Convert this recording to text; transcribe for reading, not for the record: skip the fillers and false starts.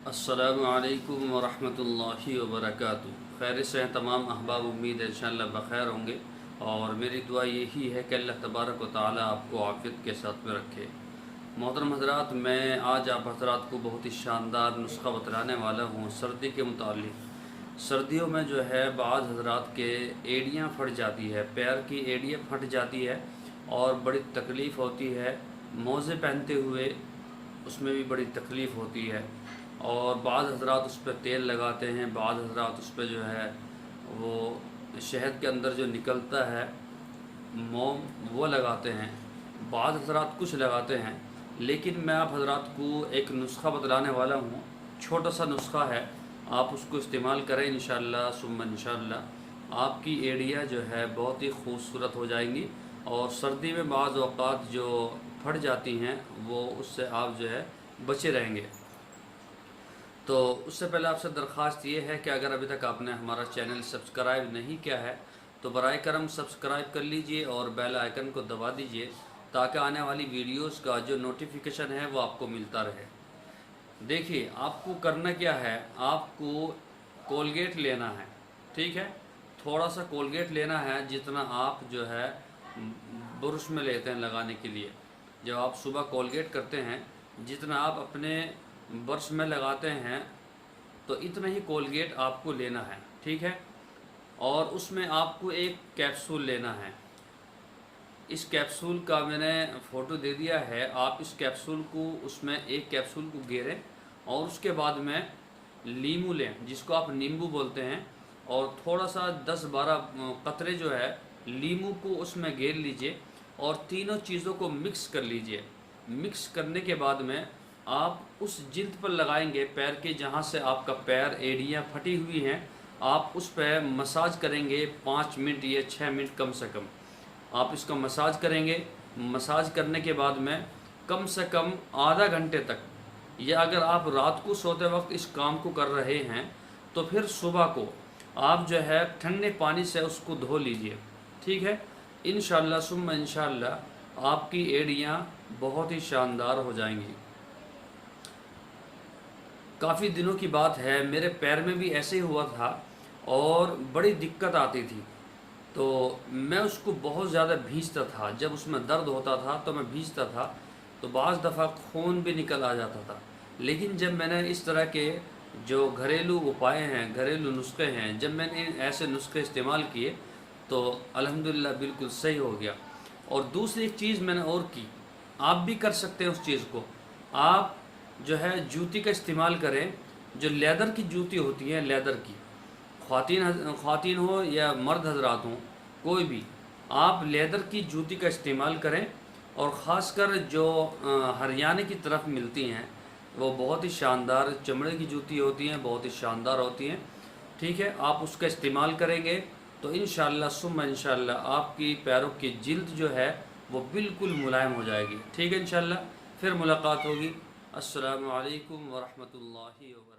अस्सलामु अलैकुम वरहमतुल्लाहि वबरकातुहू। खैर से हैं तमाम अहबाब, उम्मीद है इंशाअल्लाह बख़ैर होंगे और मेरी दुआ यही है कि अल्लाह तबारक व तआला आपको आफ़ियत के साथ में रखे। मोहतरम हज़रात, मैं आज आप हज़रात को बहुत ही शानदार नुस्ख़ा बतलाने वाला हूँ सर्दी के मुतालिक। सर्दियों में जो है बाज़ हज़रात के एड़ियाँ फट जाती है, पैर की एड़ियाँ फट जाती है और बड़ी तकलीफ़ होती है। मोज़े पहनते हुए उसमें भी बड़ी तकलीफ़ होती है और बाज़ हज़रात उस पर तेल लगाते हैं, बाज़ हज़रात उस पर जो है वो शहद के अंदर जो निकलता है मोम वो लगाते हैं, बाज़ हज़रात कुछ लगाते हैं। लेकिन मैं आप हज़रात को एक नुस्ख़ा बतलाने वाला हूँ, छोटा सा नुस्ख़ा है, आप उसको इस्तेमाल करें इंशाअल्लाह सुम्मा इंशाअल्लाह आपकी एड़ियाँ जो है बहुत ही खूबसूरत हो जाएंगी और सर्दी में बाज़ औक़ात जो फट जाती हैं वो उससे आप जो है बचे रहेंगे। तो उससे पहले आपसे दरख्वास्त ये है कि अगर अभी तक आपने हमारा चैनल सब्सक्राइब नहीं किया है तो बराए करम सब्सक्राइब कर लीजिए और बेल आइकन को दबा दीजिए ताकि आने वाली वीडियोस का जो नोटिफिकेशन है वो आपको मिलता रहे। देखिए, आपको करना क्या है, आपको कोलगेट लेना है, ठीक है। थोड़ा सा कोलगेट लेना है जितना आप जो है ब्रश में लेते हैं लगाने के लिए। जब आप सुबह कोलगेट करते हैं जितना आप अपने ब्रश में लगाते हैं तो इतना ही कोलगेट आपको लेना है, ठीक है। और उसमें आपको एक कैप्सूल लेना है। इस कैप्सूल का मैंने फ़ोटो दे दिया है। आप इस कैप्सूल को उसमें एक कैप्सूल को घेरें और उसके बाद में लीमू लें जिसको आप नींबू बोलते हैं और थोड़ा सा 10-12 कतरे जो है लीमू को उसमें घेर लीजिए और तीनों चीज़ों को मिक्स कर लीजिए। मिक्स करने के बाद में आप उस जिल्द पर लगाएंगे पैर के, जहाँ से आपका पैर एड़ियाँ फटी हुई हैं, आप उस पर मसाज करेंगे 5 मिनट या 6 मिनट कम से कम आप इसका मसाज करेंगे। मसाज करने के बाद में कम से कम आधा घंटे तक, या अगर आप रात को सोते वक्त इस काम को कर रहे हैं तो फिर सुबह को आप जो है ठंडे पानी से उसको धो लीजिए, ठीक है। इंशाअल्लाह सुम्मा इंशाअल्लाह आपकी एड़ियाँ बहुत ही शानदार हो जाएंगी। काफ़ी दिनों की बात है, मेरे पैर में भी ऐसे ही हुआ था और बड़ी दिक्कत आती थी, तो मैं उसको बहुत ज़्यादा भींचता था। जब उसमें दर्द होता था तो मैं भींचता था तो बाज़ दफ़ा खून भी निकल आ जाता था। लेकिन जब मैंने इस तरह के जो घरेलू उपाय हैं, घरेलू नुस्खे हैं, जब मैंने ऐसे नुस्खे इस्तेमाल किए तो अल्हम्दुलिल्लाह बिल्कुल सही हो गया। और दूसरी एक चीज़ मैंने और की, आप भी कर सकते हैं उस चीज़ को। आप जो है जूती का इस्तेमाल करें, जो लेदर की जूती होती है, लेदर की, ख़्वातीन हो या मर्द हजरात हों, कोई भी, आप लेदर की जूती का इस्तेमाल करें। और ख़ासकर जो हरियाणा की तरफ मिलती हैं वो बहुत ही शानदार चमड़े की जूती होती हैं, बहुत ही शानदार होती हैं, ठीक है। आप उसका इस्तेमाल करेंगे तो इंशाअल्लाह सुम्मा इंशाअल्लाह आपकी पैरों की जिल्द जो है वो बिल्कुल मुलायम हो जाएगी, ठीक है। इंशाअल्लाह फिर मुलाकात होगी। अस्सलामु अलैकुम वरहमतुल्लाहि वबरकातुहू।